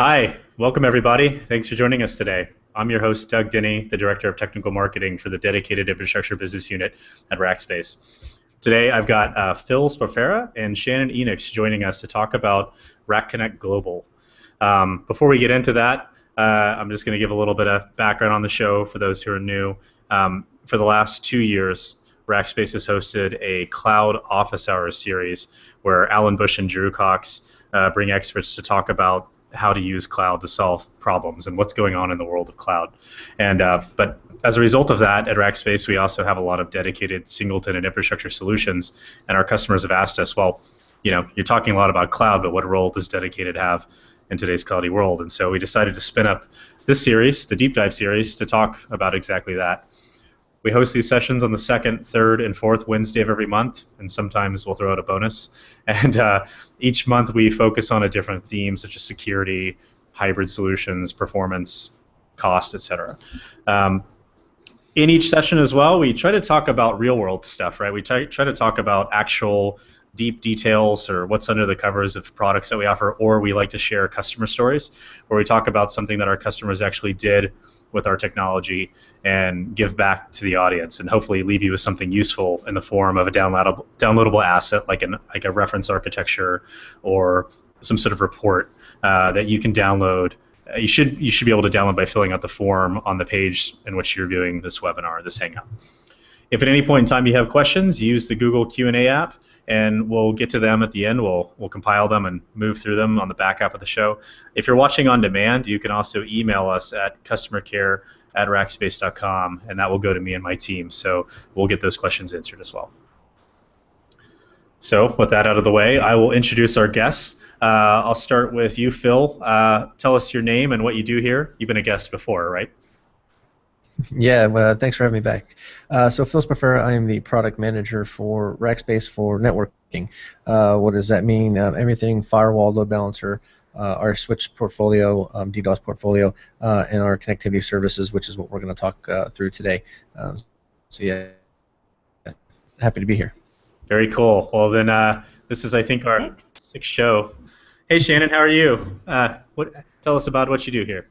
Hi, welcome everybody. Thanks for joining us today. I'm your host, Doug Denny, the Director of Technical Marketing for the Dedicated Infrastructure Business Unit at Rackspace. Today I've got Phil Spafera and Shannon Enix joining us to talk about RackConnect Global. Before we get into that, I'm just going to give a little bit of background on the show for those who are new. For the last 2 years, Rackspace has hosted a Cloud Office Hours series where Alan Bush and Drew Cox bring experts to talk about how to use cloud to solve problems and what's going on in the world of cloud. But as a result of that, at Rackspace, we also have a lot of dedicated single-tenant infrastructure solutions, and our customers have asked us, well, you're talking a lot about cloud, but what role does dedicated have in today's cloudy world? And so we decided to spin up this series, the Deep Dive series, to talk about exactly that. We host these sessions on the second, third, and fourth Wednesday of every month, and sometimes we'll throw out a bonus. And each month we focus on a different theme, such as security, hybrid solutions, performance, cost, etc. In each session as well, we try to talk about real-world stuff, right? We try to talk about actual deep details or what's under the covers of products that we offer, or we like to share customer stories where we talk about something that our customers actually did with our technology and give back to the audience and hopefully leave you with something useful in the form of a downloadable asset like a reference architecture or some sort of report that you can download. You should be able to download by filling out the form on the page in which you're viewing this webinar, this Hangout. If at any point in time you have questions, use the Google Q&A app, and we'll get to them at the end. We'll compile them and move through them on the back half of the show. If you're watching on demand, you can also email us at customercare@rackspace.com, and that will go to me and my team. So we'll get those questions answered as well. So with that out of the way, I will introduce our guests. I'll start with you, Phil. Tell us your name and what you do here. You've been a guest before, right? Yeah, well, thanks for having me back. So Phil Spafera, I am the product manager for Rackspace for networking. What does that mean? Everything firewall, load balancer, our switch portfolio, DDoS portfolio, and our connectivity services, which is what we're going to talk through today. So yeah, happy to be here. Very cool. Well then, this is I think our sixth show. Hey Shannon, how are you? Tell us about what you do here.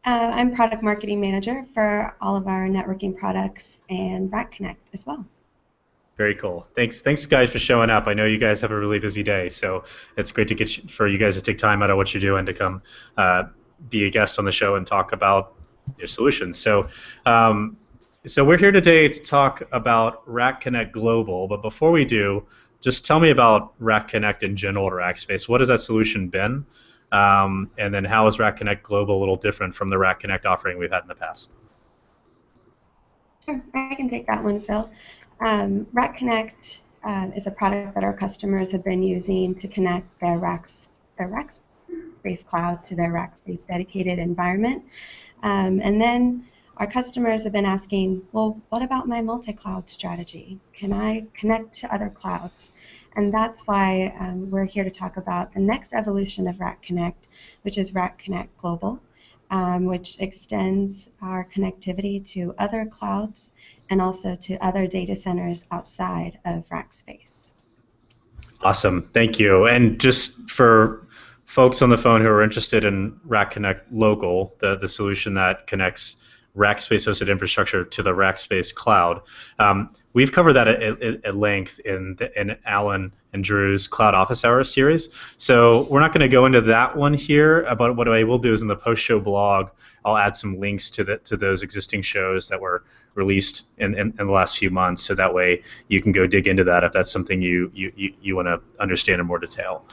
I'm product marketing manager for all of our networking products and RackConnect as well. Very cool. Thanks guys for showing up. I know you guys have a really busy day, so it's great to for you guys to take time out of what you're doing to come be a guest on the show and talk about your solutions. So we're here today to talk about RackConnect Global, but before we do, just tell me about RackConnect in general at Rackspace. What has that solution been? And then how is RackConnect Global a little different from the RackConnect offering we've had in the past? Sure, I can take that one, Phil. RackConnect is a product that our customers have been using to connect their Rackspace cloud to their Rackspace dedicated environment. And then our customers have been asking, well, what about my multi-cloud strategy? Can I connect to other clouds? And that's why we're here to talk about the next evolution of RackConnect, which is RackConnect Global, which extends our connectivity to other clouds and also to other data centers outside of Rackspace. Awesome, thank you. And just for folks on the phone who are interested in RackConnect Local, the solution that connects Rackspace hosted infrastructure to the Rackspace cloud. We've covered that at length in Alan and Drew's Cloud Office Hours series. So we're not going to go into that one here, but what I will do is in the post-show blog, I'll add some links to those existing shows that were released in the last few months, so that way you can go dig into that if that's something you want to understand in more detail.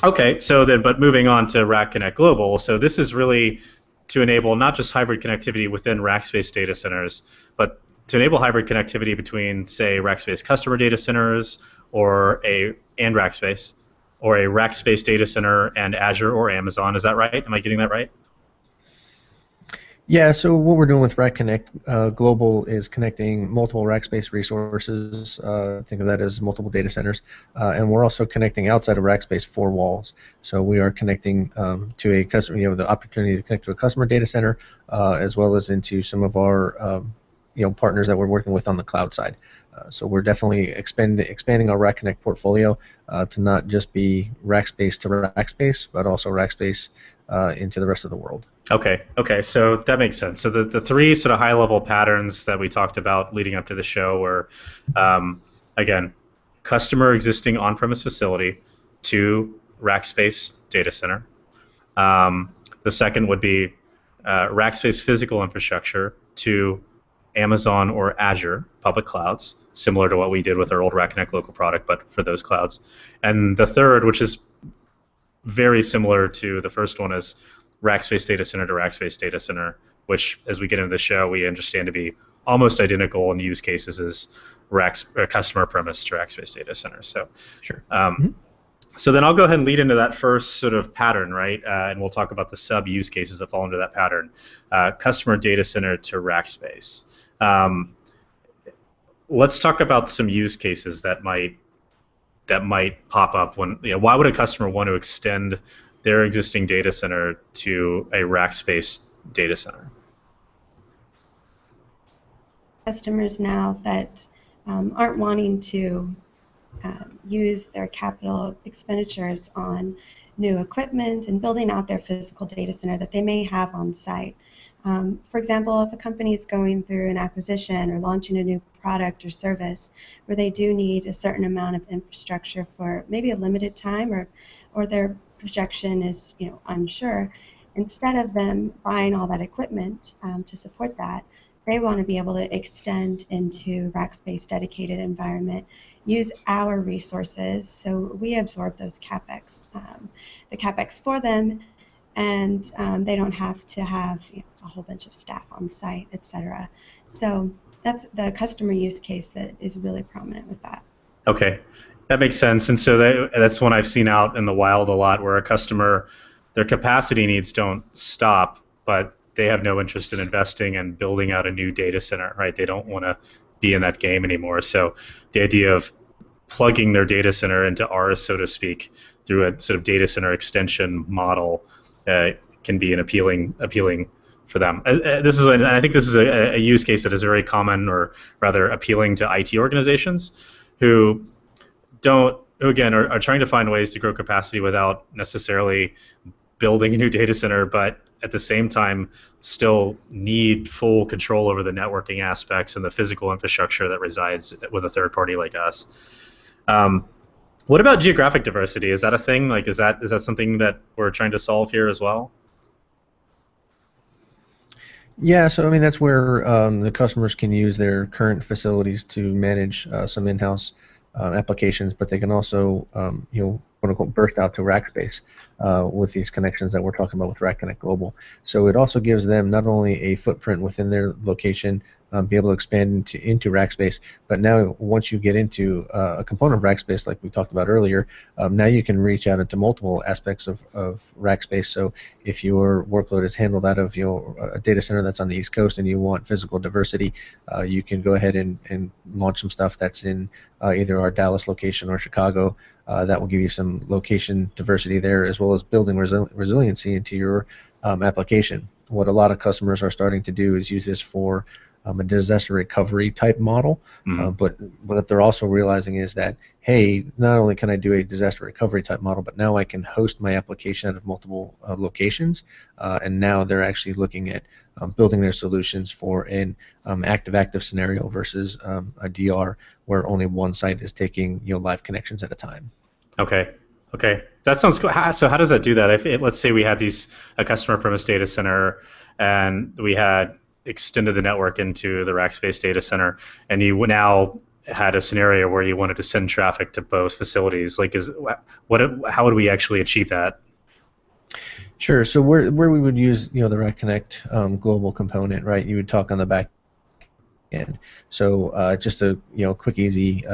Okay, so then, but moving on to RackConnect Global. So this is really to enable not just hybrid connectivity within Rackspace data centers, but to enable hybrid connectivity between, say, Rackspace customer data centers and Rackspace, or a Rackspace data center and Azure or Amazon. Is that right? Am I getting that right? Yeah, so what we're doing with RackConnect Global is connecting multiple Rackspace resources, think of that as multiple data centers, and we're also connecting outside of Rackspace 4 walls. So we are connecting to a customer, the opportunity to connect to a customer data center, as well as into some of our partners that we're working with on the cloud side. So we're definitely expanding our RackConnect portfolio to not just be Rackspace to Rackspace, but also Rackspace into the rest of the world. Okay, so that makes sense. So the three sort of high-level patterns that we talked about leading up to the show were, again, customer existing on-premise facility to Rackspace data center. The second would be Rackspace physical infrastructure to Amazon or Azure public clouds, similar to what we did with our old RackConnect local product, but for those clouds. And the third, which is very similar to the first one, is Rackspace data center to Rackspace data center, which, as we get into the show, we understand to be almost identical in use cases as customer premise to Rackspace data center. So, sure. So then I'll go ahead and lead into that first sort of pattern, right? And we'll talk about the sub use cases that fall into that pattern. Customer data center to Rackspace. Let's talk about some use cases that might pop up when, why would a customer want to extend their existing data center to a Rackspace data center? Customers now that aren't wanting to use their capital expenditures on new equipment and building out their physical data center that they may have on site. For example, if a company is going through an acquisition or launching a new product or service where they do need a certain amount of infrastructure for maybe a limited time, or their projection is unsure, instead of them buying all that equipment to support that, they want to be able to extend into Rackspace dedicated environment, use our resources, so we absorb those CapEx, the CapEx for them, and they don't have to have a whole bunch of staff on site, etc. So that's the customer use case that is really prominent with that. Okay, that makes sense. And so that's one I've seen out in the wild a lot, where a customer, their capacity needs don't stop, but they have no interest in investing and building out a new data center, right? They don't want to be in that game anymore. So the idea of plugging their data center into ours, so to speak, through a sort of data center extension model can be an appealing for them. This is, and I think this is a use case that is very common, or rather appealing to IT organizations who again are trying to find ways to grow capacity without necessarily building a new data center, but at the same time still need full control over the networking aspects and the physical infrastructure that resides with a third party like us. What about geographic diversity? Is that a thing? Like, is that something that we're trying to solve here as well? Yeah, so I mean that's where the customers can use their current facilities to manage some in-house applications, but they can also quote unquote burst out to Rackspace with these connections that we're talking about with RackConnect Global. So it also gives them not only a footprint within their location, be able to expand into Rackspace, but now once you get into a component of Rackspace like we talked about earlier, now you can reach out into multiple aspects of Rackspace. So if your workload is handled out of a data center that's on the East Coast and you want physical diversity, you can go ahead and launch some stuff that's in either our Dallas location or Chicago. That will give you some location diversity there, as well as building resiliency into your application. What a lot of customers are starting to do is use this for a disaster recovery type model, but what they're also realizing is that, hey, not only can I do a disaster recovery type model, but now I can host my application out of multiple locations, and now they're actually looking at building their solutions for an active-active scenario versus a DR where only one site is taking live connections at a time. Okay. That sounds cool. So how does that do that? Let's say we had a customer premise data center, and we had extended the network into the Rackspace data center, and you now had a scenario where you wanted to send traffic to both facilities. Like, how would we actually achieve that? Sure. So where we would use the RackConnect global component, right? You would talk on the back end. So just a quick, easy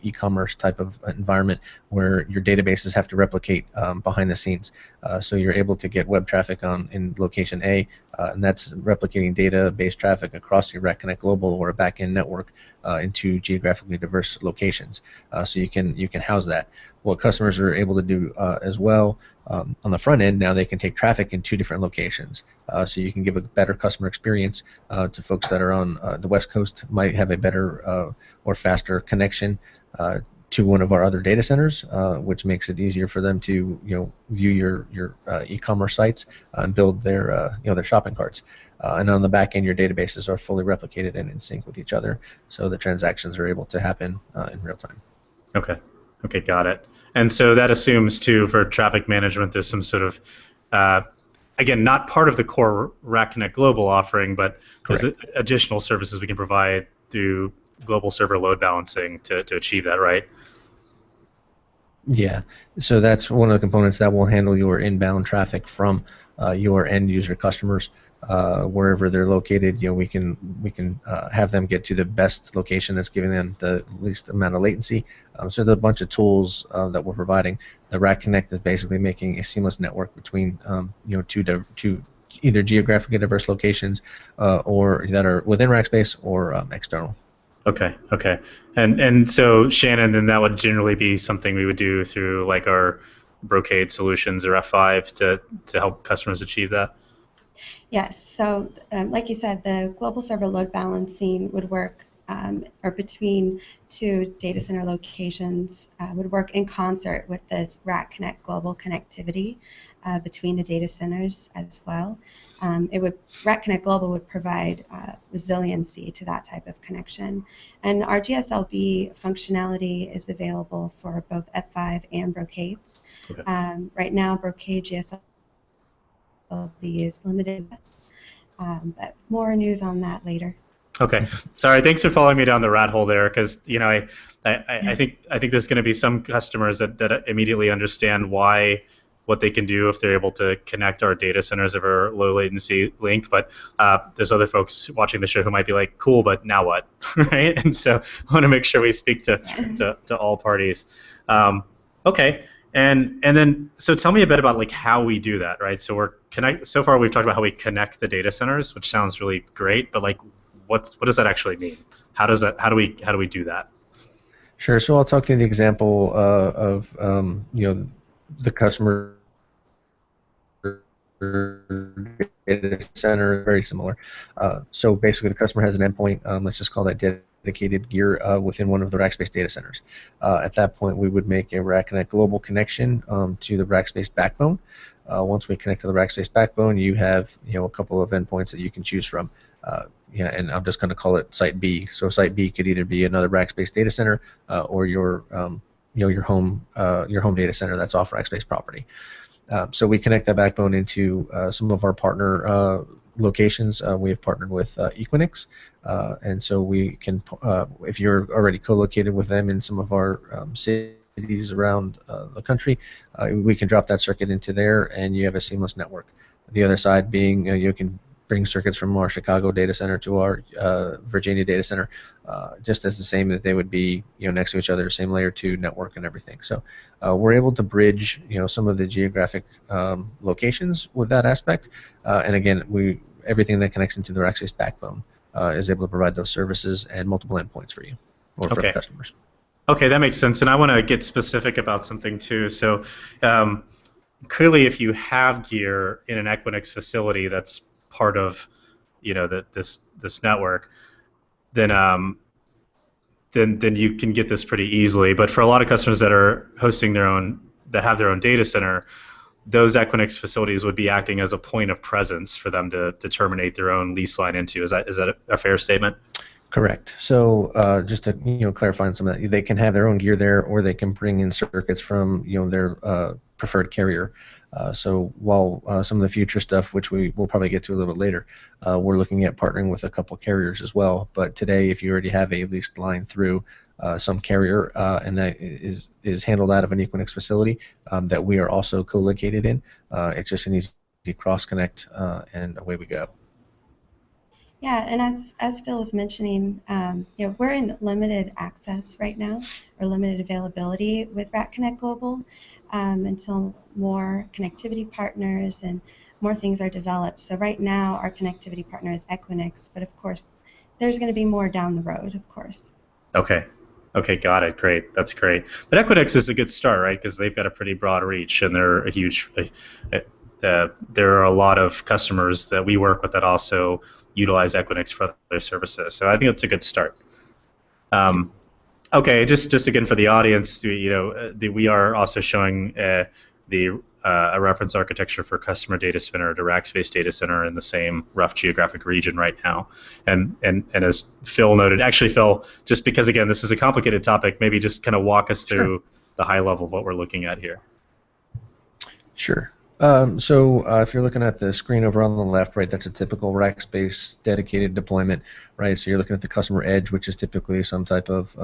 e-commerce type of environment where your databases have to replicate behind the scenes. So you're able to get web traffic in location A, and that's replicating database traffic across your RackConnect Global or a back-end network into geographically diverse locations. So you can house that. what customers are able to do as well on the front end, now they can take traffic in 2 different locations. So you can give a better customer experience to folks that are on the West Coast, might have a better or faster connection to one of our other data centers, which makes it easier for them to view your e-commerce sites and build their their shopping carts. And on the back end, your databases are fully replicated and in sync with each other, so the transactions are able to happen in real time. Okay. Okay, got it. And so that assumes too, for traffic management, there's some sort of again, not part of the core RackConnect Global offering, but Correct. there's additional services we can provide through global server load balancing to achieve that, right? Yeah, so that's one of the components that will handle your inbound traffic from your end user customers wherever they're located. We can have them get to the best location that's giving them the least amount of latency. So there's a bunch of tools that we're providing. The RackConnect is basically making a seamless network between two either geographically diverse locations or that are within Rackspace or external. Okay, okay. And so Shannon, then that would generally be something we would do through like our Brocade solutions or F5 to help customers achieve that? Yes, so like you said, the global server load balancing would work, or between 2 data center locations would work in concert with this RackConnect global connectivity between the data centers as well. RackConnect Global would provide resiliency to that type of connection. And our GSLB functionality is available for both F5 and Brocades. Okay. Right now, Brocade GSLB is limited, but more news on that later. Okay, sorry. Thanks for following me down the rat hole there, because I think there's going to be some customers that immediately understand what they can do if they're able to connect our data centers over a low latency link. But there's other folks watching the show who might be like, cool, but now what, right? And so I want to make sure we speak to all parties. Okay. And then so tell me a bit about like how we do that, right? So so far we've talked about how we connect the data centers, which sounds really great, but like what does that actually mean? How do we do that? Sure. So I'll talk through the example of the customer data center, very similar. So basically, the customer has an endpoint. Let's just call that dedicated gear within one of the Rackspace data centers. At that point, we would make a RackConnect global connection to the Rackspace backbone. Once we connect to the Rackspace backbone, you have a couple of endpoints that you can choose from. And I'm just going to call it Site B. So Site B could either be another Rackspace data center or your home data center that's off Rackspace property. So we connect that backbone into some of our partner locations. We have partnered with Equinix, and so we can, if you're already co-located with them in some of our cities around the country, we can drop that circuit into there, and you have a seamless network. The other side being you can bring circuits from our Chicago data center to our Virginia data center, just as the same that they would be next to each other, same layer 2 network and everything. So we're able to bridge some of the geographic locations with that aspect, and again, everything that connects into the Rackspace backbone is able to provide those services and multiple endpoints for you or for the customers. Okay, that makes sense, and I want to get specific about something too. So clearly, if you have gear in an Equinix facility that's part of this network, then you can get this pretty easily. But for a lot of customers that are hosting that have their own data center, those Equinix facilities would be acting as a point of presence for them to terminate their own lease line into. Is that a fair statement? Correct. So just to clarify on some of that, they can have their own gear there, or they can bring in circuits from their preferred carrier. So while some of the future stuff, which we will probably get to a little bit later, we're looking at partnering with a couple carriers as well. But today, if you already have a leased line through some carrier and that is handled out of an Equinix facility that we are also co-located in, it's just an easy cross connect and away we go. Yeah, and as Phil was mentioning, we're in limited access right now, or limited availability with RackConnect Global until more connectivity partners and more things are developed. So right now, our connectivity partner is Equinix, but of course, there's going to be more down the road, of course. Okay. Okay, got it. Great, that's great. But Equinix is a good start, right? Because they've got a pretty broad reach, and they're a huge. There are a lot of customers that we work with that also utilize Equinix for their services. So I think it's a good start. Um, Okay, just again for the audience, we are also showing the a reference architecture for customer data center to Rackspace data center in the same rough geographic region right now. And as Phil noted, actually Phil, just because again this is a complicated topic, maybe just kind of walk us Sure. through the high level of what we're looking at here. Sure. If you're looking at the screen over on the left, right, that's a typical Rackspace dedicated deployment, right? So you're looking at the customer edge, which is typically some type of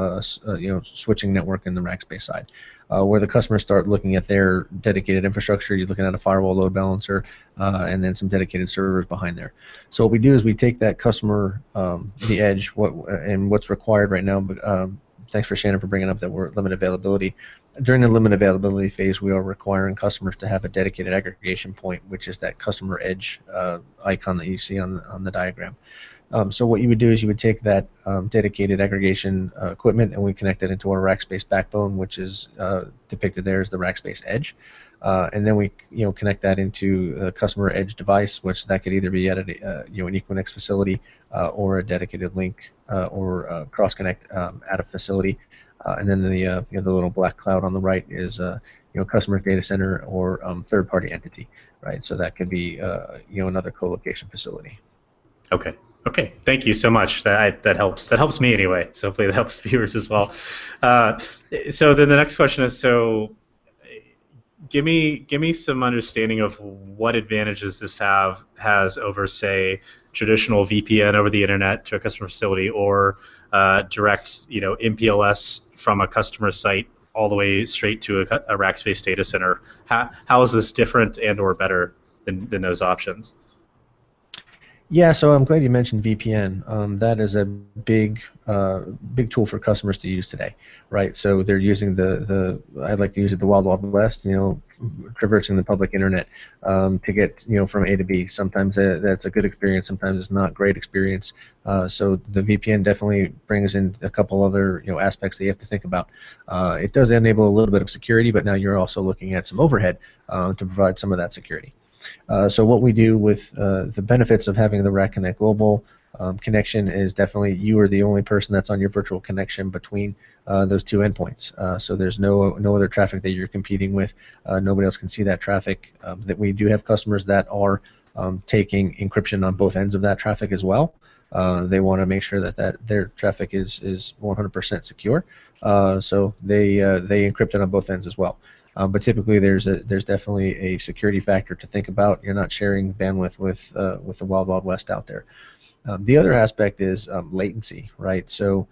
switching network in the Rackspace side. Where the customers start looking at their dedicated infrastructure, you're looking at a firewall load balancer, and then some dedicated servers behind there. So what we do is we take that customer, the edge, and what's required right now. Thanks for Shannon for bringing up that we're at limited availability. During the limit availability phase, we are requiring customers to have a dedicated aggregation point, which is that customer edge icon that you see on the diagram. So what you would do is you would take that dedicated aggregation equipment, and we connect it into our Rackspace backbone, which is depicted there as the Rackspace Edge. And then we connect that into a customer edge device, which that could either be at an Equinix facility or a dedicated link or cross connect at a facility. And then the little black cloud on the right is customer data center or third party entity, right? So that could be another co-location facility. Okay. Okay. Thank you so much. That helps. That helps me anyway. So hopefully that helps viewers as well. So then the next question is give me some understanding of what advantages this has over, say, traditional VPN over the internet to a customer facility, or direct MPLS from a customer site all the way straight to a Rackspace data center. How is this different and or better than those options? Yeah, so I'm glad you mentioned VPN. That is a big tool for customers to use today, right? So they're using I'd like to use it the Wild Wild West, traversing the public internet to get from A to B. Sometimes that's a good experience, sometimes it's not great experience. So the VPN definitely brings in a couple other aspects that you have to think about. It does enable a little bit of security, but now you're also looking at some overhead to provide some of that security. So what we do with the benefits of having the RackConnect Global connection is definitely you are the only person that's on your virtual connection between those two endpoints. So there's no other traffic that you're competing with. Nobody else can see that traffic. That we do have customers that are taking encryption on both ends of that traffic as well. They want to make sure that their traffic is 100% secure. So they encrypt it on both ends as well. But typically, there's definitely a security factor to think about. You're not sharing bandwidth with the Wild Wild West out there. The other aspect is latency, right? So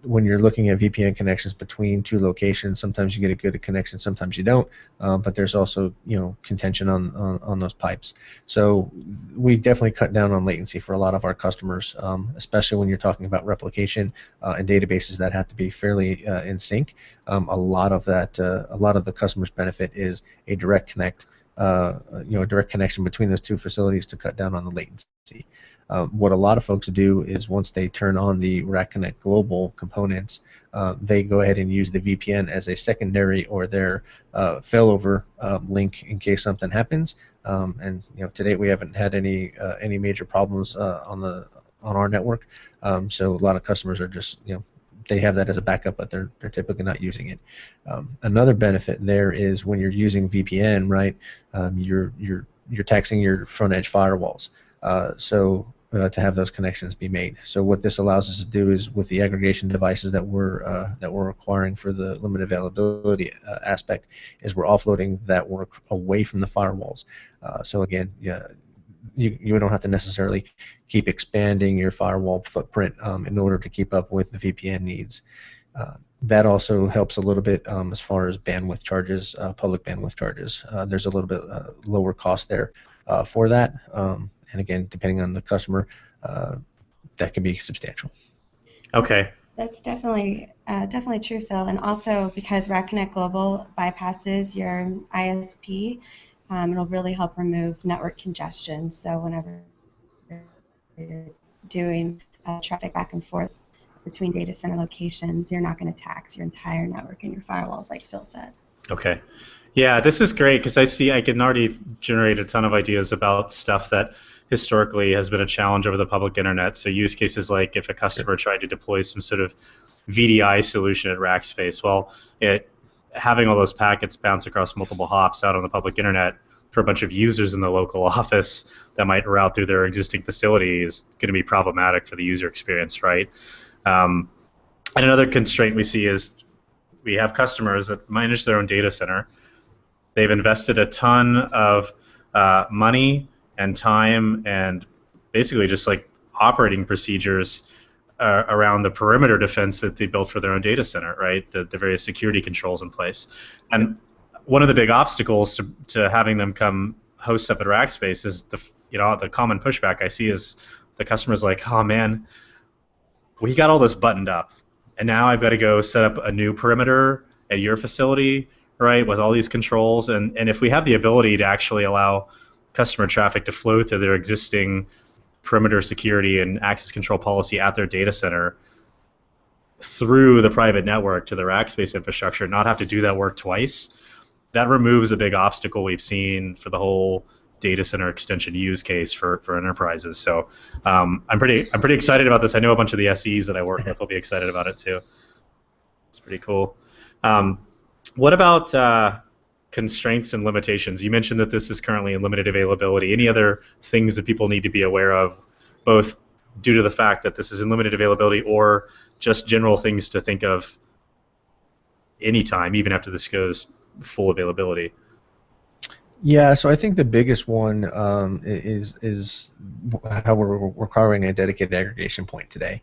when you're looking at VPN connections between two locations, sometimes you get a good connection, sometimes you don't. But there's also contention on those pipes. So we definitely cut down on latency for a lot of our customers, especially when you're talking about replication and databases that have to be fairly in sync. A lot of the customers' benefit is a direct connect. A direct connection between those two facilities to cut down on the latency. What a lot of folks do is once they turn on the RackConnect Global components, they go ahead and use the VPN as a secondary or their failover link in case something happens. And to date we haven't had any major problems on our network. So a lot of customers are just they have that as a backup, but they're typically not using it. Another benefit there is when you're using VPN, right? You're taxing your front edge firewalls. To have those connections be made. So what this allows us to do is with the aggregation devices that we're requiring for the limited availability aspect, is we're offloading that work away from the firewalls. So again, you don't have to necessarily keep expanding your firewall footprint in order to keep up with the VPN needs. That also helps a little bit as far as bandwidth charges, public bandwidth charges. There's a little bit lower cost there for that. And again, depending on the customer, that can be substantial. Okay. That's definitely true, Phil. And also because RackConnect Global bypasses your ISP, it'll really help remove network congestion. So whenever you're doing traffic back and forth between data center locations, you're not going to tax your entire network and your firewalls, like Phil said. Okay. Yeah, this is great because I can already generate a ton of ideas about stuff that historically has been a challenge over the public internet. So use cases like if a customer tried to deploy some sort of VDI solution at Rackspace, well, having all those packets bounce across multiple hops out on the public internet for a bunch of users in the local office that might route through their existing facility is going to be problematic for the user experience, right? And another constraint we see is we have customers that manage their own data center. They've invested a ton of money and time and basically just like operating procedures around the perimeter defense that they built for their own data center, right? The various security controls in place. And one of the big obstacles to having them come host up at Rackspace is the common pushback I see is the customer's like, oh man, we got all this buttoned up, and now I've got to go set up a new perimeter at your facility, right, with all these controls. And if we have the ability to actually allow customer traffic to flow through their existing perimeter security and access control policy at their data center through the private network to the Rackspace infrastructure, not have to do that work twice, that removes a big obstacle we've seen for the whole data center extension use case for enterprises. So I'm pretty excited about this. I know a bunch of the SEs that I work with will be excited about it too. It's pretty cool. What about constraints and limitations? You mentioned that this is currently in limited availability. Any other things that people need to be aware of, both due to the fact that this is in limited availability or just general things to think of anytime, even after this goes full availability? Yeah, so I think the biggest one is how we're requiring a dedicated aggregation point today.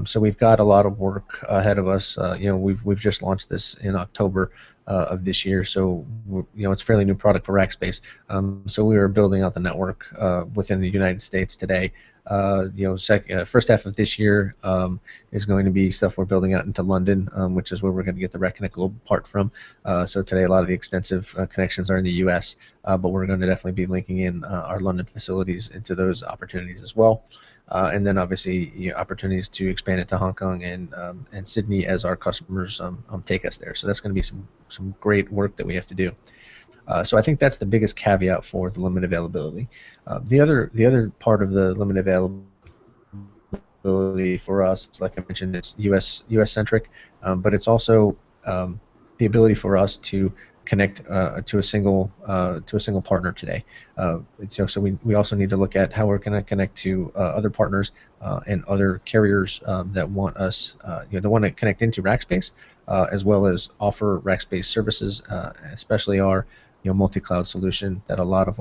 So we've got a lot of work ahead of us. We've just launched this in October of this year, so it's a fairly new product for Rackspace. So we are building out the network within the United States today. First half of this year is going to be stuff we're building out into London, which is where we're going to get the RackConnect global part from. So today a lot of the extensive connections are in the U.S., but we're going to definitely be linking in our London facilities into those opportunities as well. And then obviously opportunities to expand it to Hong Kong and Sydney as our customers take us there. So that's going to be some great work that we have to do. So I think that's the biggest caveat for the limited availability. The other part of the limited availability for us, like I mentioned, it's US centric, but it's also the ability for us to connect to a single partner today. So we also need to look at how we're going to connect to other partners and other carriers that want us, that want to connect into Rackspace, as well as offer Rackspace services, especially our multi-cloud solution that a lot of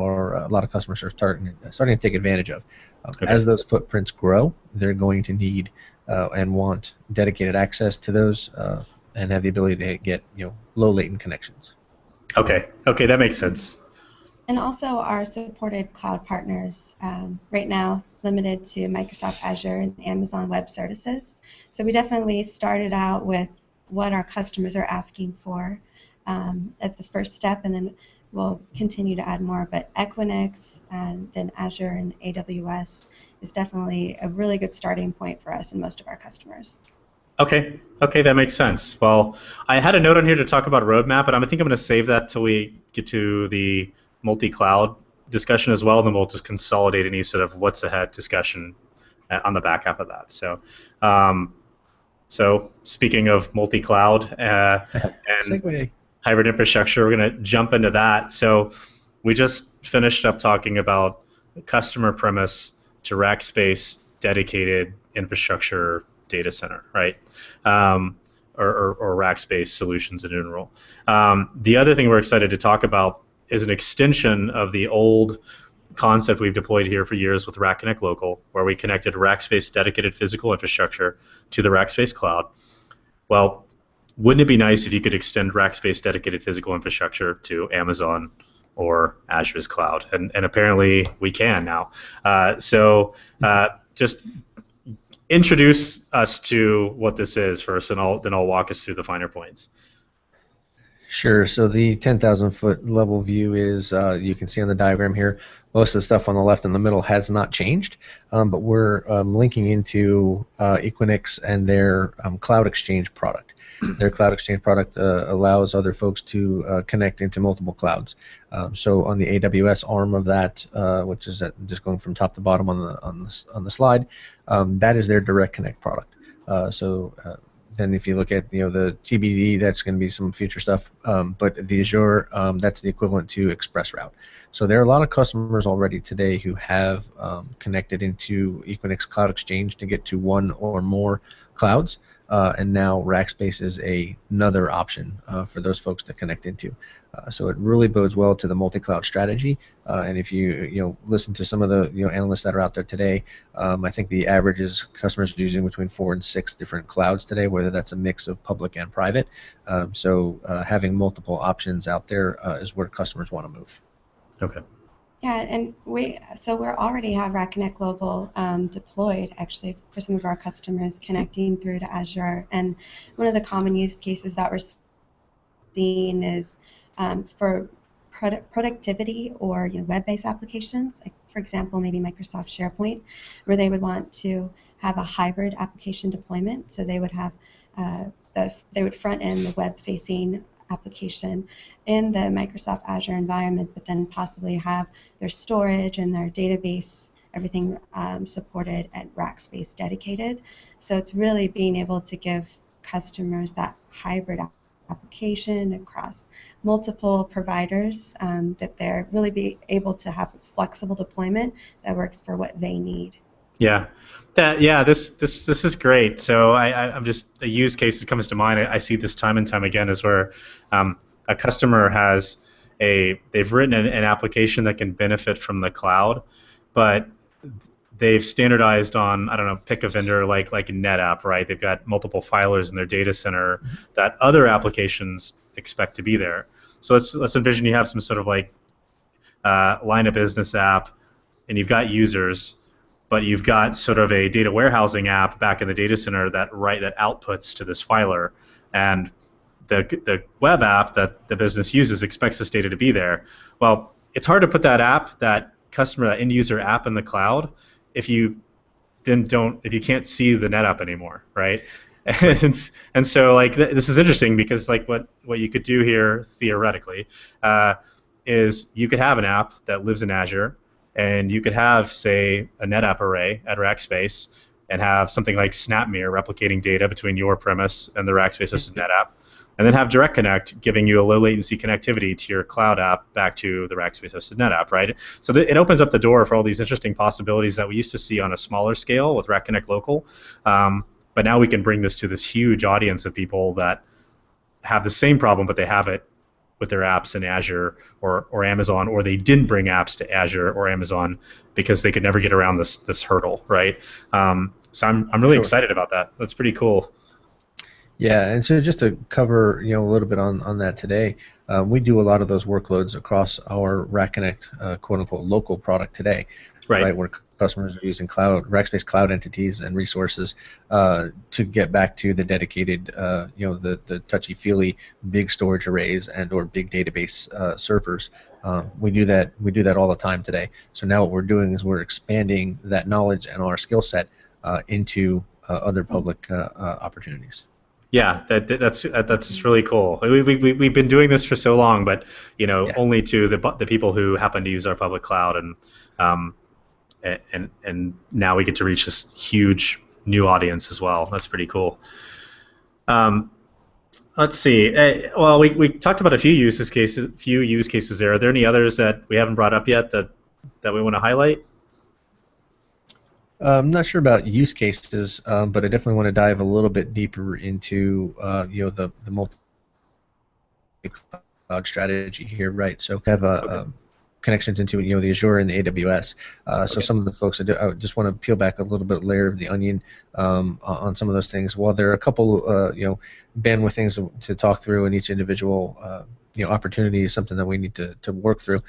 customers are starting to take advantage of. Okay. As those footprints grow, they're going to need and want dedicated access to those and have the ability to get low latent connections. Okay, that makes sense. And also our supported cloud partners right now limited to Microsoft Azure and Amazon Web Services. So we definitely started out with what our customers are asking for as the first step, and then we'll continue to add more. But Equinix and then Azure and AWS is definitely a really good starting point for us and most of our customers. Okay, that makes sense. Well, I had a note on here to talk about roadmap, but I think I'm going to save that till we get to the multi-cloud discussion as well, and then we'll just consolidate any sort of what's ahead discussion on the back half of that. So speaking of multi-cloud and Segue. hybrid infrastructure, we're going to jump into that. So we just finished up talking about customer premise to Rackspace dedicated infrastructure data center, right? Or Rackspace solutions in general. The other thing we're excited to talk about is an extension of the old concept we've deployed here for years with RackConnect Local, where we connected Rackspace dedicated physical infrastructure to the Rackspace cloud. Well, wouldn't it be nice if you could extend Rackspace dedicated physical infrastructure to Amazon or Azure's cloud? And apparently we can now. So just introduce us to what this is first, and then I'll walk us through the finer points. Sure. So the 10,000 foot level view is, you can see on the diagram here, most of the stuff on the left and the middle has not changed, but we're linking into Equinix and their Cloud Exchange product. Their Cloud Exchange product allows other folks to connect into multiple clouds. So on the AWS arm of that, which is just going from top to bottom on the slide, that is their Direct Connect product. Then if you look at the TBD, that's going to be some future stuff. But the Azure, that's the equivalent to ExpressRoute. So there are a lot of customers already today who have connected into Equinix Cloud Exchange to get to one or more clouds. And now Rackspace is another option for those folks to connect into. So it really bodes well to the multi-cloud strategy. And if you listen to some of the analysts that are out there today, I think the average is customers are using between 4 and 6 different clouds today, whether that's a mix of public and private. So having multiple options out there is where customers want to move. Okay. Yeah, and we already have RackConnect Global deployed actually for some of our customers connecting through to Azure. And one of the common use cases that we're seeing is for productivity or web-based applications, like for example maybe Microsoft SharePoint, where they would want to have a hybrid application deployment. So they would have they would front end the web-facing application in the Microsoft Azure environment, but then possibly have their storage and their database, everything supported at Rackspace dedicated. So it's really being able to give customers that hybrid application across multiple providers, that they're really be able to have a flexible deployment that works for what they need. Yeah, this is great. So I'm just, a use case that comes to mind. I see this time and time again is where a customer has they've written an application that can benefit from the cloud, but they've standardized on, I don't know, pick a vendor like a NetApp, right? They've got multiple filers in their data center that other applications expect to be there. So let's envision you have some sort of like line of business app, and you've got users, but you've got sort of a data warehousing app back in the data center that outputs to this filer, and the web app that the business uses expects this data to be there. Well, it's hard to put that app, that customer, that end user app in the cloud if you can't see the NetApp anymore, right? And so like this is interesting because like what you could do here theoretically is you could have an app that lives in Azure, and you could have, say, a NetApp array at Rackspace and have something like SnapMirror replicating data between your premise and the Rackspace hosted NetApp, and then have Direct Connect giving you a low latency connectivity to your cloud app back to the Rackspace hosted NetApp, right? So it opens up the door for all these interesting possibilities that we used to see on a smaller scale with RackConnect Local, but now we can bring this to this huge audience of people that have the same problem, but they have it with their apps in Azure or Amazon, or they didn't bring apps to Azure or Amazon because they could never get around this hurdle, right? So I'm really excited about that. That's pretty cool. Yeah, and so just to cover a little bit on that today, we do a lot of those workloads across our RackConnect quote unquote local product today, right? Where customers are using Rackspace cloud entities and resources to get back to the dedicated, the touchy-feely big storage arrays and or big database servers. We do that all the time today. So now what we're doing is we're expanding that knowledge and our skill set into other public opportunities. Yeah, that's really cool. We've been doing this for so long, but only to the people who happen to use our public cloud, and now we get to reach this huge new audience as well. That's pretty cool. Let's see. Well, we talked about a few use cases there. Are there any others that we haven't brought up yet that we want to highlight? I'm not sure about use cases, but I definitely want to dive a little bit deeper into the multi-cloud strategy here, right? So we have connections into the Azure and the AWS. So some of the folks I just want to peel back a little bit layer of the onion on some of those things. While there are a couple bandwidth things to talk through in each individual opportunity is something that we need to work through.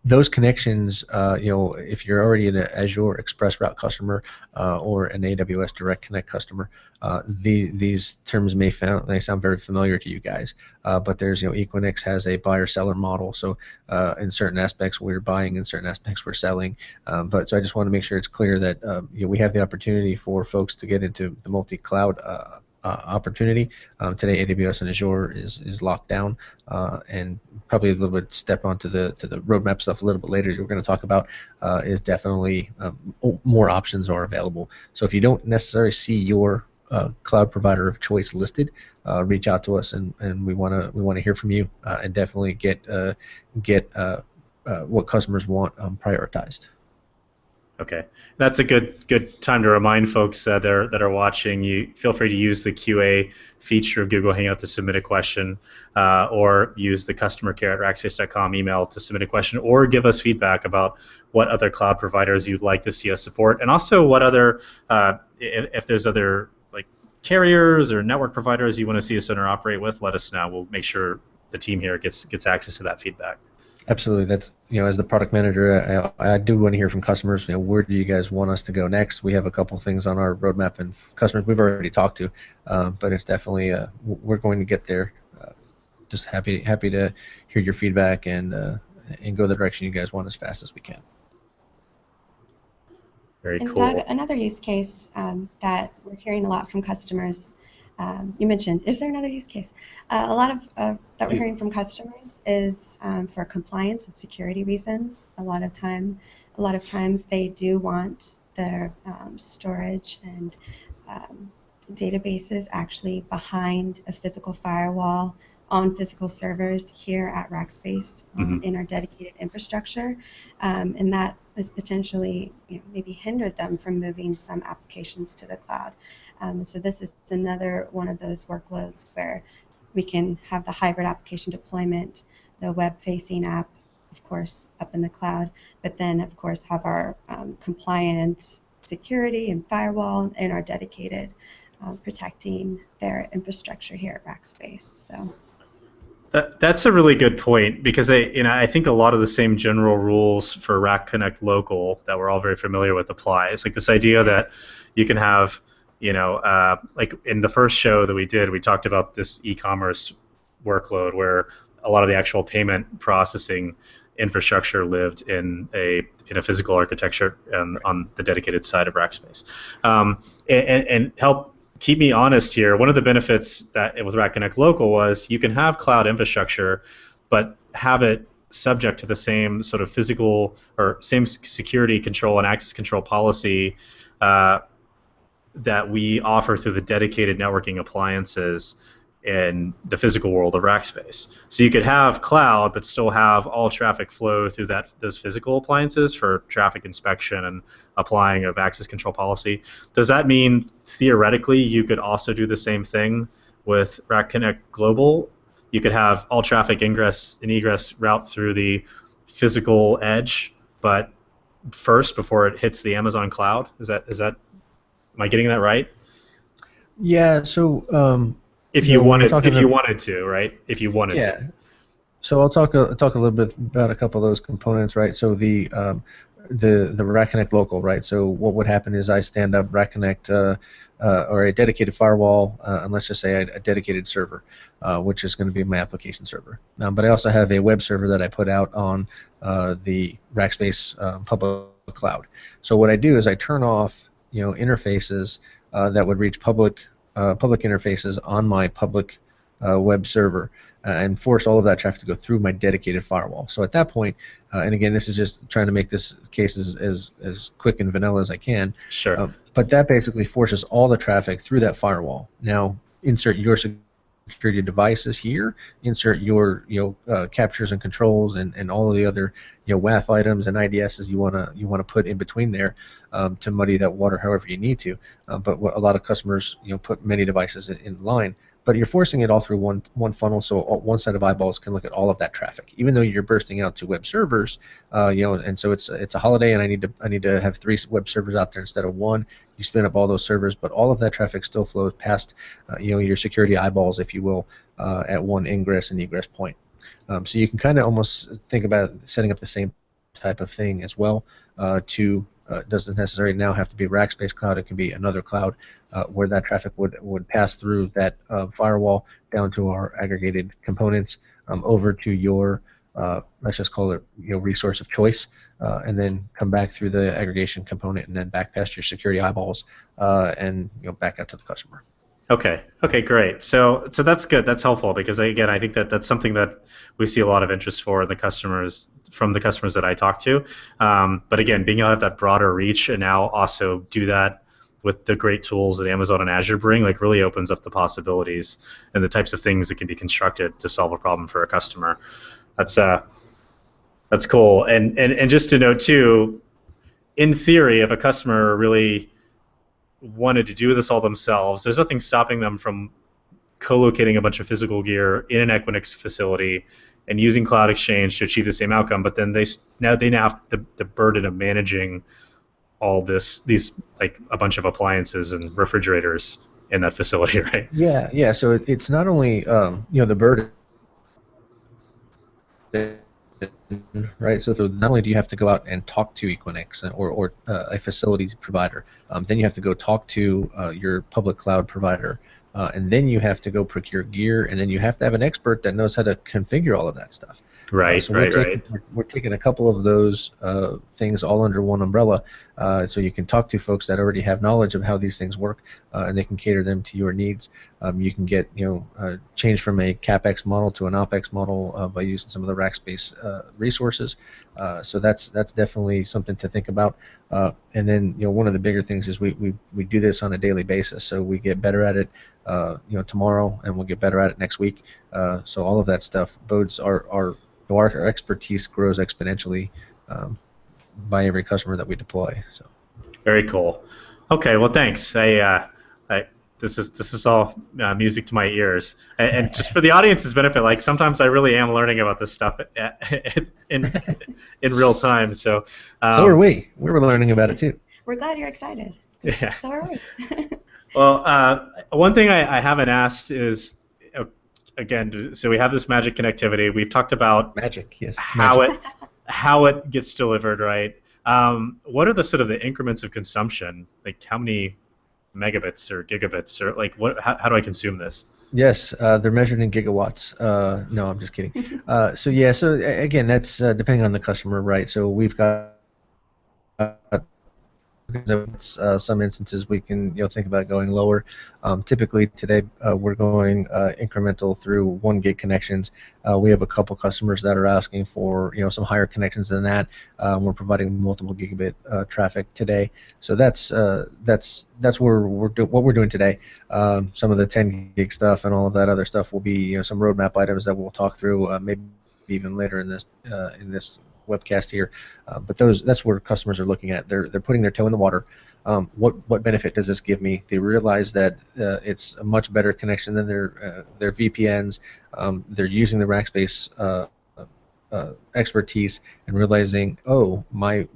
Those connections, if you're already an Azure Express Route customer or an AWS Direct Connect customer, these terms may sound very familiar to you guys. But there's, Equinix has a buyer-seller model. So in certain aspects we're buying, in certain aspects we're selling. But so I just want to make sure it's clear that we have the opportunity for folks to get into the multi-cloud opportunity. Today, AWS and Azure is locked down, and probably a little bit step onto the roadmap stuff a little bit later. We're going to talk about is definitely more options are available. So if you don't necessarily see your cloud provider of choice listed, reach out to us, and we want to hear from you and definitely get what customers want prioritized. Okay, that's a good time to remind folks that are watching. You feel free to use the QA feature of Google Hangout to submit a question, or use the customer care at rackspace.com email to submit a question, or give us feedback about what other cloud providers you'd like to see us support, and also what other if there's other like carriers or network providers you want to see us interoperate with. Let us know. We'll make sure the team here gets access to that feedback. Absolutely. That's, as the product manager, I do want to hear from customers. Where do you guys want us to go next? We have a couple things on our roadmap, and customers we've already talked to, but it's definitely we're going to get there. Just happy to hear your feedback and go the direction you guys want as fast as we can. Very and cool. Doug, another use case that we're hearing a lot from customers. You mentioned, is there another use case? A lot of that we're hearing from customers is for compliance and security reasons. A lot of times they do want their storage and databases actually behind a physical firewall on physical servers here at Rackspace in our dedicated infrastructure, and that has potentially maybe hindered them from moving some applications to the cloud. So this is another one of those workloads where we can have the hybrid application deployment, the web-facing app, of course, up in the cloud, but then, of course, have our compliance, security, and firewall in our dedicated, protecting their infrastructure here at Rackspace. So. That's a really good point, because I think a lot of the same general rules for RackConnect Local that we're all very familiar with apply. It's like this idea that you can have, like in the first show that we did, we talked about this e-commerce workload where a lot of the actual payment processing infrastructure lived in a physical architecture on the dedicated side of Rackspace, and help keep me honest here. One of the benefits that with RackConnect Local was you can have cloud infrastructure, but have it subject to the same sort of physical or same security control and access control policy that we offer through the dedicated networking appliances in the physical world of Rackspace. So you could have cloud, but still have all traffic flow through those physical appliances for traffic inspection and applying of access control policy. Does that mean theoretically you could also do the same thing with RackConnect Global? You could have all traffic ingress and egress route through the physical edge, but first before it hits the Amazon cloud? Is that am I getting that right? Yeah. So. If you wanted to, right? If you wanted to. So I'll talk a little bit about a couple of those components, right? So the RackConnect Local, right? So what would happen is I stand up RackConnect or a dedicated firewall, and let's just say a dedicated server, which is going to be my application server. But I also have a web server that I put out on the Rackspace public cloud. So what I do is I turn off interfaces that would reach public interfaces on my public web server and force all of that traffic to go through my dedicated firewall. So at that point, and again, this is just trying to make this case as quick and vanilla as I can. Sure. But that basically forces all the traffic through that firewall. Now, insert your security devices here, insert your captures and controls and all of the other WAF items and IDSs you wanna put in between there to muddy that water however you need to. But what a lot of customers put many devices in line. but you're forcing it all through one funnel, so one set of eyeballs can look at all of that traffic, even though you're bursting out to web servers. And so it's a holiday, and I need to have 3 web servers out there instead of 1. You spin up all those servers, but all of that traffic still flows past your security eyeballs, if you will, at one ingress and egress point. So you can kind of almost think about setting up the same type of thing as well. Doesn't necessarily now have to be Rackspace Cloud. It can be another cloud where that traffic would pass through that firewall down to our aggregated components, over to your let's just call it resource of choice, and then come back through the aggregation component and then back past your security eyeballs, and back out to the customer. Okay. Okay. Great. So that's good. That's helpful because again, I think that's something that we see a lot of interest for from the customers that I talk to. But again, being able to have that broader reach and now also do that with the great tools that Amazon and Azure bring, like really opens up the possibilities and the types of things that can be constructed to solve a problem for a customer. That's cool. And just to note too, in theory, if a customer really wanted to do this all themselves, there's nothing stopping them from co-locating a bunch of physical gear in an Equinix facility and using Cloud Exchange to achieve the same outcome. But then they now have the burden of managing all these like a bunch of appliances and refrigerators in that facility, right? Yeah. So it's not only the burden, right? So not only do you have to go out and talk to Equinix or a facilities provider, then you have to go talk to your public cloud provider, and then you have to go procure gear, and then you have to have an expert that knows how to configure all of that stuff. Right, so right. We're taking a couple of those things all under one umbrella, so you can talk to folks that already have knowledge of how these things work, and they can cater them to your needs. You can get change from a CapEx model to an OpEx model by using some of the Rackspace resources. So that's definitely something to think about. And then one of the bigger things is we do this on a daily basis, so we get better at it tomorrow, and we'll get better at it next week. So all of that stuff bodes our expertise grows exponentially by every customer that we deploy. So. Very cool. Okay, well, thanks. This is all music to my ears, and just for the audience's benefit, like sometimes I really am learning about this stuff in real time. So so are we. We were learning about it too. We're glad you're excited. Yeah. So are we. Well, one thing I haven't asked is, again, so we have this magic connectivity. We've talked about magic, yes, how it gets delivered, right? What are the sort of the increments of consumption? Like how many megabits or gigabits, or like how do I consume this? Yes, they're measured in gigawatts. No, I'm just kidding. So again, that's depending on the customer, right? So we've got some instances we can think about going lower. Typically today we're going incremental through 1 gig connections. We have a couple customers that are asking for some higher connections than that. We're providing multiple gigabit traffic today. So that's where what we're doing today. Some of the 10 gig stuff and all of that other stuff will be some roadmap items that we'll talk through maybe even later in this webcast here, but that's where customers are looking at. They're putting their toe in the water. What benefit does this give me? They realize that it's a much better connection than their VPNs. They're using the Rackspace expertise and realizing, oh, my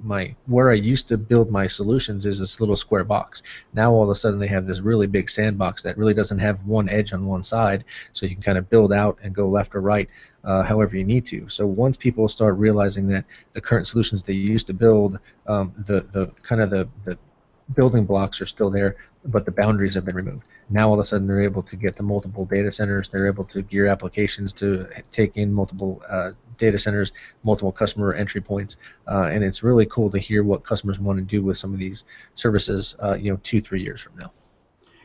where I used to build my solutions is this little square box. Now all of a sudden they have this really big sandbox that really doesn't have one edge on one side, so you can kind of build out and go left or right however you need to. So once people start realizing that the current solutions they used to build, the building blocks are still there, but the boundaries have been removed. Now all of a sudden they're able to get to multiple data centers. They're able to gear applications to take in multiple data centers, multiple customer entry points, and it's really cool to hear what customers want to do with some of these services, 2-3 years from now.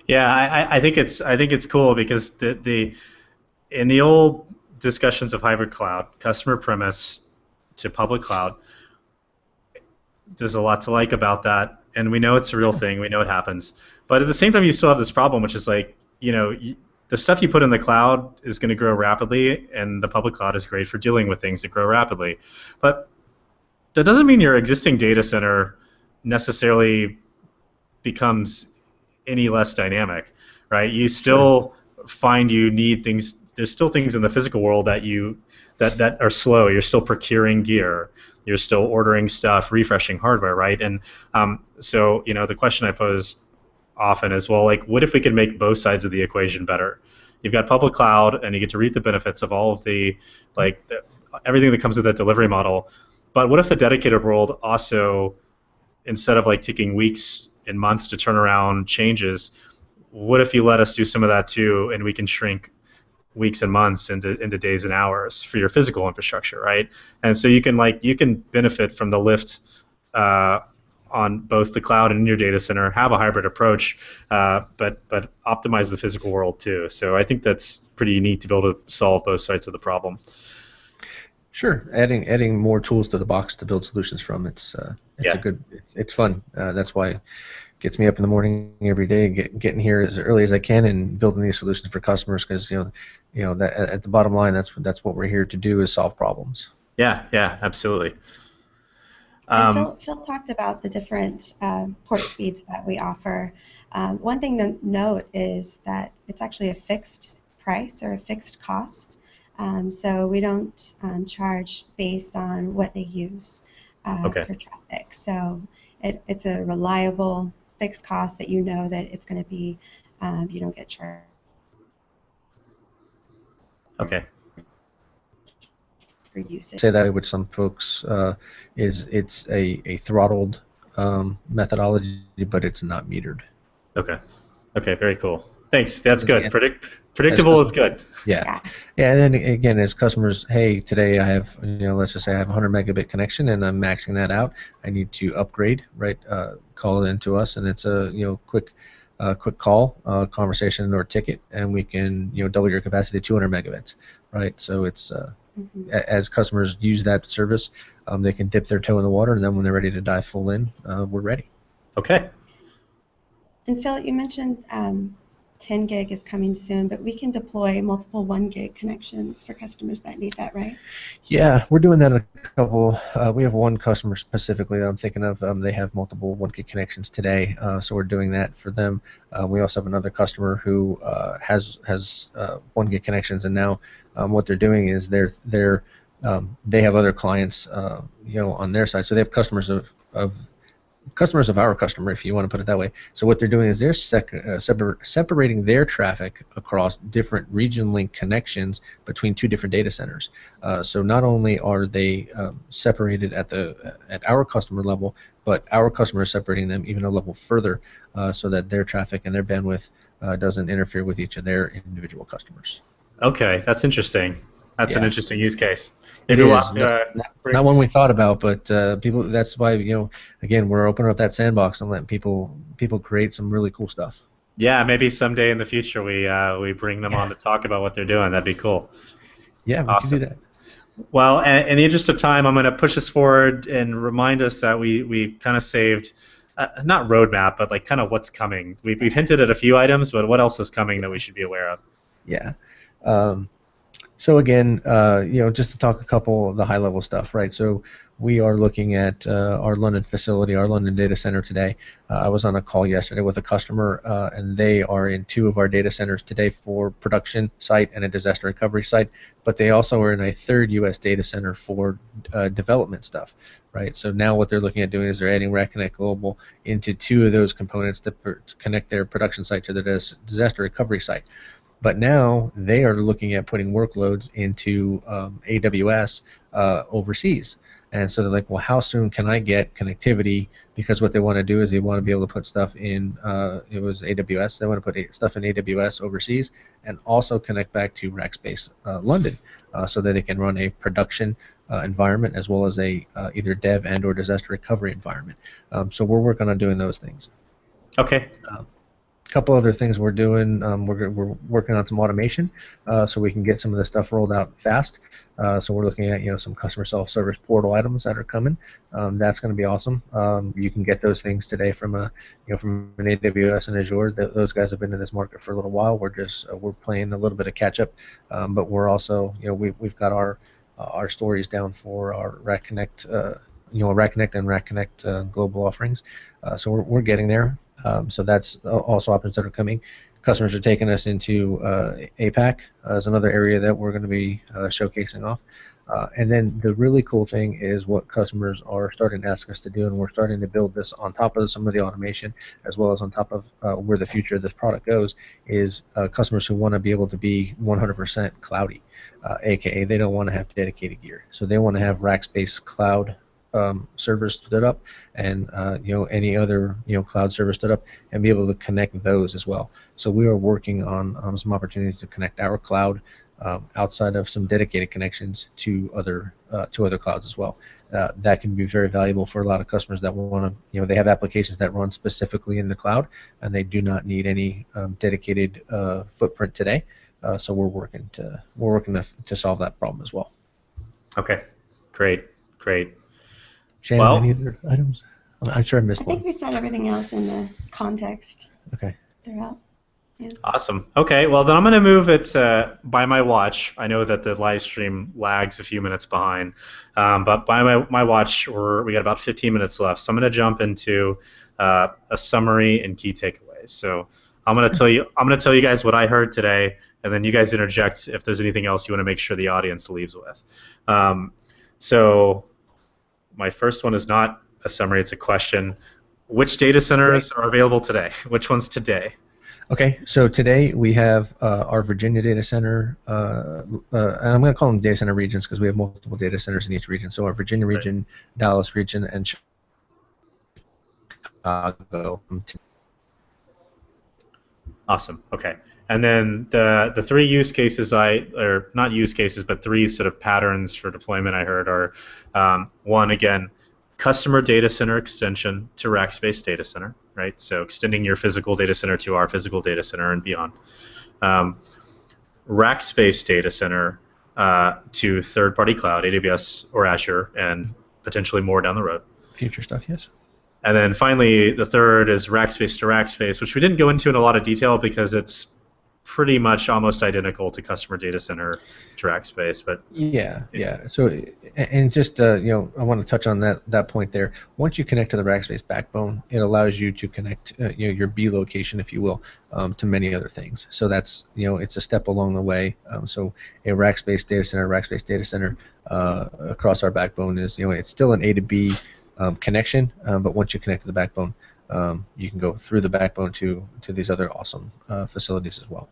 Yeah, I think it's cool because in the old discussions of hybrid cloud, customer premise to public cloud, there's a lot to like about that, and we know it's a real thing. We know it happens, but at the same time, you still have this problem, which is like, the stuff you put in the cloud is going to grow rapidly, and the public cloud is great for dealing with things that grow rapidly. But that doesn't mean your existing data center necessarily becomes any less dynamic, right? You still find you need things. There's still things in the physical world that are slow. You're still procuring gear. You're still ordering stuff, refreshing hardware, right? And so the question I pose often is, well, like, what if we could make both sides of the equation better? You've got public cloud, and you get to reap the benefits of all of everything that comes with that delivery model. But what if the dedicated world also, instead of like taking weeks and months to turn around changes, what if you let us do some of that too, and we can shrink weeks and months into days and hours for your physical infrastructure, right? And so you can benefit from the lift on both the cloud and in your data center, have a hybrid approach, but optimize the physical world too. So I think that's pretty unique to be able to solve both sides of the problem. Sure, adding more tools to the box to build solutions from. It's fun. That's why it gets me up in the morning every day, getting here as early as I can and building these solutions for customers, because that at the bottom line, that's what we're here to do, is solve problems. Yeah, absolutely. And Phil talked about the different port speeds that we offer. One thing to note is that it's actually a fixed price or a fixed cost. So we don't charge based on what they use for traffic. So it's a reliable fixed cost that that it's going to be, you don't get charged. Okay. For usage. Say that with some folks it's a throttled methodology, but it's not metered. Okay, very cool. Thanks. That's good. Predictable is good. Yeah. And then again, as customers, hey, today I have, let's just say I have a 100 megabit connection and I'm maxing that out. I need to upgrade, right? Call it into us, and it's a quick call, conversation or ticket, and we can double your capacity to 200 megabits, right? So it's as customers use that service, they can dip their toe in the water, and then when they're ready to dive full in, we're ready. Okay. And Phil, you mentioned 10 gig is coming soon, but we can deploy multiple 1 gig connections for customers that need that, right? Yeah, we're doing that a couple. We have one customer specifically that I'm thinking of. They have multiple 1 gig connections today, so we're doing that for them. We also have another customer who has 1 gig connections, and now what they're doing is they have other clients on their side, so they have customers of our customer, if you want to put it that way. So what they're doing is they're separating their traffic across different region link connections between two different data centers. So not only are they separated at our customer level, but our customer is separating them even a level further, so that their traffic and their bandwidth doesn't interfere with each of their individual customers. Okay, that's interesting. That's an interesting use case. Maybe we'll have to, not one we thought about, but people. That's why again, we're opening up that sandbox and letting people create some really cool stuff. Yeah, maybe someday in the future we bring them on to talk about what they're doing. That'd be cool. Yeah, we can do that. Well, in the interest of time, I'm going to push us forward and remind us that we kind of saved, not roadmap, but like kind of what's coming. We've hinted at a few items, but what else is coming that we should be aware of? Yeah. So again, just to talk a couple of the high-level stuff, right? So we are looking at our London facility, our London data center today. I was on a call yesterday with a customer, and they are in 2 of our data centers today for production site and a disaster recovery site, but they also are in a 3rd U.S. data center for development stuff, right? So now what they're looking at doing is they're adding RackConnect Global into 2 of those components to connect their production site to the disaster recovery site. But now they are looking at putting workloads into AWS overseas. And so they're like, well, how soon can I get connectivity? Because what they want to do is they want to be able to put stuff in, it was AWS, they want to put stuff in AWS overseas and also connect back to Rackspace London, so that they can run a production environment as well as a either dev and or disaster recovery environment. So we're working on doing those things. Okay. Couple other things we're doing. We're working on some automation, so we can get some of this stuff rolled out fast. So we're looking at some customer self-service portal items that are coming. That's going to be awesome. You can get those things today from from an AWS and Azure. Those guys have been in this market for a little while. We're playing a little bit of catch up, but we're also we've got our stories down for our RackConnect, RackConnect and RackConnect global offerings. So we're getting there. So that's also options that are coming. customers are taking us into APAC as another area that we're going to be showcasing off. And then the really cool thing is what customers are starting to ask us to do, and we're starting to build this on top of some of the automation, as well as on top of where the future of this product goes, is customers who want to be able to be 100% cloudy, aka they don't want to have dedicated gear. So they want to have Rackspace Cloud servers stood up, and any other cloud server stood up, and be able to connect those as well. So we are working on some opportunities to connect our cloud outside of some dedicated connections to other clouds as well. That can be very valuable for a lot of customers that want to, they have applications that run specifically in the cloud, and they do not need any dedicated footprint today. So we're working to solve that problem as well. Okay, great. Shannon, any other items? I'm sure I missed one. I think we said everything else in the context throughout. Yeah. Awesome. Okay, well then I'm going to move it by my watch. I know that the live stream lags a few minutes behind, but by my watch, we got about 15 minutes left. So I'm going to jump into a summary and key takeaways. So I'm going to tell you guys what I heard today, and then you guys interject if there's anything else you want to make sure the audience leaves with. So my first one is not a summary, it's a question. Which data centers are available today? Which ones today? Okay, so today we have our Virginia data center, and I'm going to call them data center regions because we have multiple data centers in each region. So our Virginia region, Dallas region, and Chicago. Awesome. Okay. And then the three use cases or not use cases, but three sort of patterns for deployment I heard are one, again, customer data center extension to Rackspace data center, right? So extending your physical data center to our physical data center and beyond. Rackspace data center to third-party cloud, AWS or Azure, and potentially more down the road. Future stuff, yes. And then finally, the third is Rackspace to Rackspace, which we didn't go into in a lot of detail because it's pretty much almost identical to customer data center to Rackspace, but yeah. So, and just I want to touch on that point there. Once you connect to the Rackspace backbone, it allows you to connect your B location, if you will, to many other things. So that's it's a step along the way. So a Rackspace data center across our backbone is it's still an A to B connection, but once you connect to the backbone, you can go through the backbone to these other awesome facilities as well.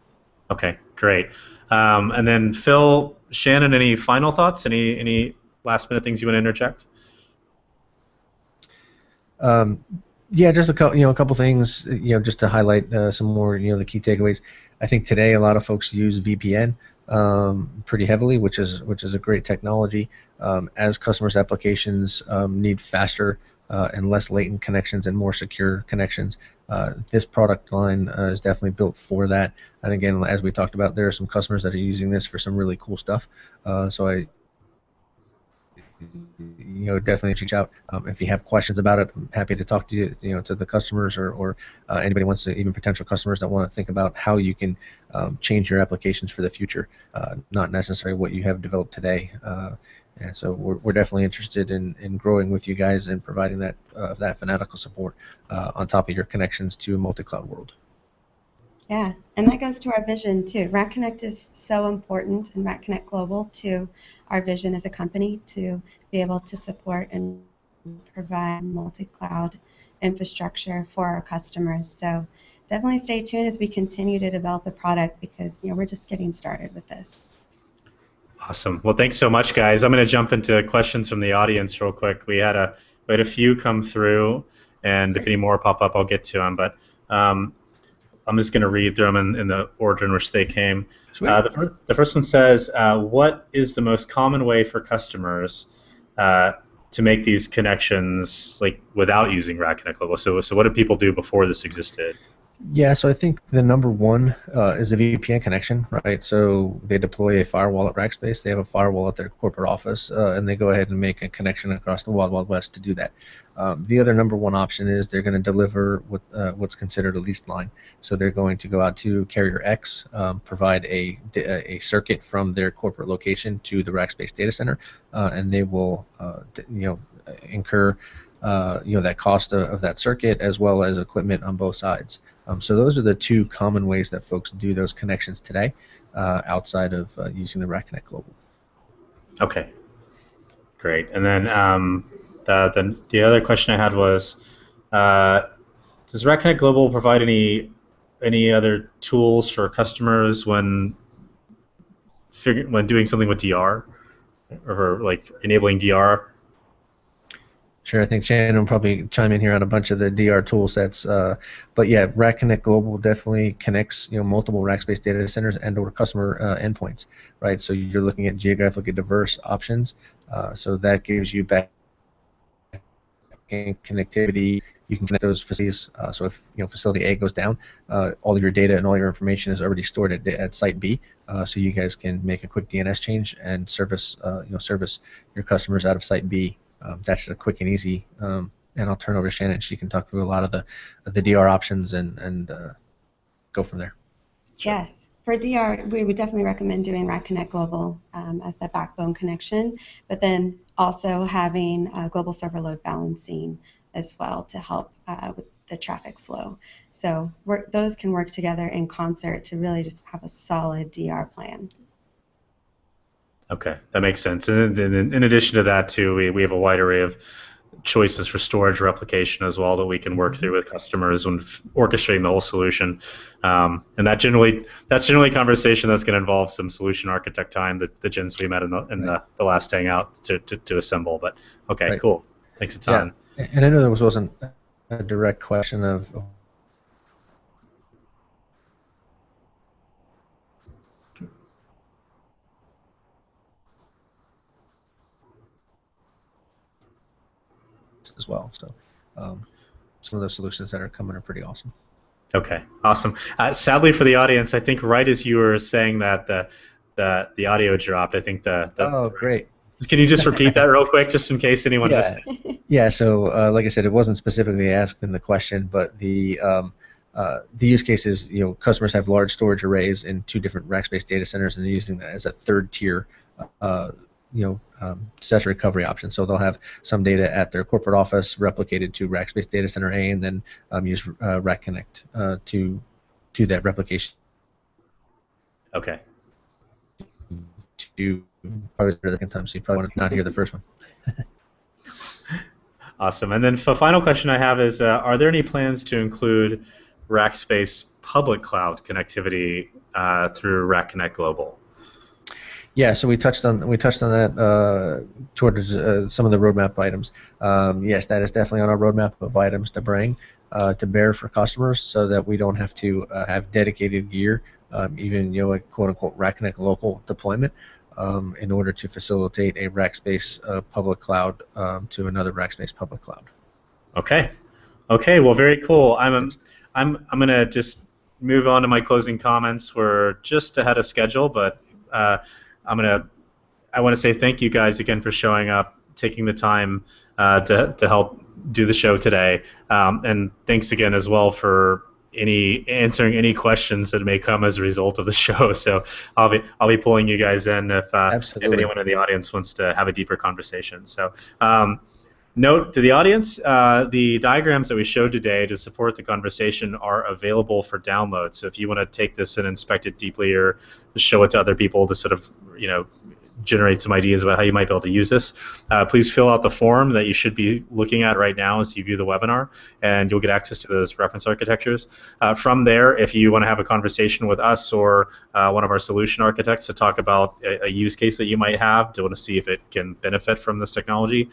Okay, great. And then Phil, Shannon, any final thoughts? Any last minute things you want to interject? Yeah, just a couple things, just to highlight some more, the key takeaways. I think today a lot of folks use VPN pretty heavily, which is a great technology. As customers' applications need faster and less latent connections and more secure connections, this product line is definitely built for that. And again, as we talked about, there are some customers that are using this for some really cool stuff. So I definitely reach out if you have questions about it. I'm happy to talk to you, to the customers or anybody wants to, even potential customers that want to think about how you can change your applications for the future, not necessarily what you have developed today. And so we're definitely interested in growing with you guys and providing that fanatical support on top of your connections to a multi-cloud world. Yeah, and that goes to our vision too. RackConnect is so important, and RackConnect Global, to our vision as a company to be able to support and provide multi-cloud infrastructure for our customers. So definitely stay tuned as we continue to develop the product, because we're just getting started with this. Awesome. Well, thanks so much, guys. I'm going to jump into questions from the audience real quick. We had a few come through, and if any more pop up, I'll get to them. But I'm just going to read through them in the order in which they came. The first one says, what is the most common way for customers to make these connections without using RackConnect Global? So what did people do before this existed? Yeah, so I think the number one is a VPN connection, right? So they deploy a firewall at Rackspace. They have a firewall at their corporate office, and they go ahead and make a connection across the Wild Wild West to do that. The other number one option is they're going to deliver what's considered a leased line. So they're going to go out to Carrier X, provide a circuit from their corporate location to the Rackspace data center, and they will incur that cost of that circuit as well as equipment on both sides. So those are the two common ways that folks do those connections today, outside of using the RackConnect Global. Okay, great. And then the other question I had was, does RackConnect Global provide any other tools for customers when doing something with DR, or like enabling DR? Sure, I think Shannon will probably chime in here on a bunch of the DR tool sets, but yeah, RackConnect Global definitely connects multiple Rackspace data centers and/or customer endpoints, right? So you're looking at geographically diverse options, so that gives you back connectivity. You can connect those facilities. So if facility A goes down, all of your data and all your information is already stored at site B. So you guys can make a quick DNS change and service service your customers out of site B. That's a quick and easy. And I'll turn over to Shannon. She can talk through a lot of the DR options and go from there. Sure. Yes. For DR, we would definitely recommend doing RackConnect Global as the backbone connection, but then also having global server load balancing as well to help with the traffic flow. So those can work together in concert to really just have a solid DR plan. Okay, that makes sense. And then in addition to that, too, we have a wide array of choices for storage replication as well that we can work through with customers when orchestrating the whole solution. And that's generally a conversation that's going to involve some solution architect time that Jens we met in the last hangout to assemble. But okay, right. Cool. Thanks a ton. Yeah. And I know there wasn't a direct question of as well. So some of those solutions that are coming are pretty awesome. Okay, awesome. Sadly for the audience, I think right as you were saying that the audio dropped. I think Oh, great. Can you just repeat that real quick, just in case anyone missed it? Yeah. So like I said, it wasn't specifically asked in the question, but the use case is customers have large storage arrays in 2 different Rackspace data centers, and they're using that as a third tier disaster recovery option. So they'll have some data at their corporate office replicated to Rackspace Data Center A, and then use RackConnect to that replication. Okay. To probably the second time, so you probably want to not hear the first one. Awesome. And then the final question I have is, are there any plans to include Rackspace public cloud connectivity through RackConnect Global? Yeah, so we touched on that towards some of the roadmap items. Yes, that is definitely on our roadmap of items to bring to bear for customers, so that we don't have to have dedicated gear, even like quote unquote RackConnect local deployment, in order to facilitate a Rackspace public cloud to another Rackspace public cloud. Okay. Okay. Well, very cool. I'm gonna just move on to my closing comments. We're just ahead of schedule, but I want to say thank you guys again for showing up, taking the time to help do the show today, and thanks again as well for answering any questions that may come as a result of the show. So I'll be pulling you guys in if anyone in the audience wants to have a deeper conversation. So note to the audience, the diagrams that we showed today to support the conversation are available for download. So if you want to take this and inspect it deeply, or show it to other people to sort of generate some ideas about how you might be able to use this, please fill out the form that you should be looking at right now as you view the webinar, and you'll get access to those reference architectures. From there, if you want to have a conversation with us or one of our solution architects to talk about a use case that you might have, to want to see if it can benefit from this technology,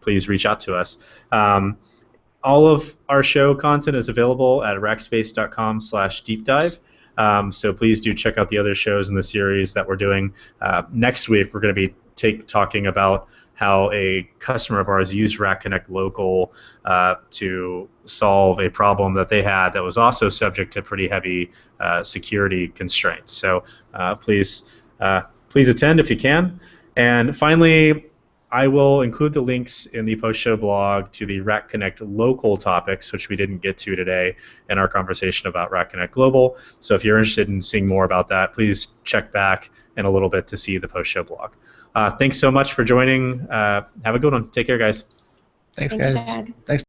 please reach out to us. All of our show content is available at rackspace.com/deepdive. So please do check out the other shows in the series that we're doing. Next week, we're going to be talking about how a customer of ours used RackConnect Local to solve a problem that they had that was also subject to pretty heavy security constraints. So please attend if you can. And finally, I will include the links in the post-show blog to the RackConnect local topics, which we didn't get to today in our conversation about RackConnect Global. So if you're interested in seeing more about that, please check back in a little bit to see the post-show blog. Thanks so much for joining. Have a good one. Take care, guys. Thanks, guys. Thanks.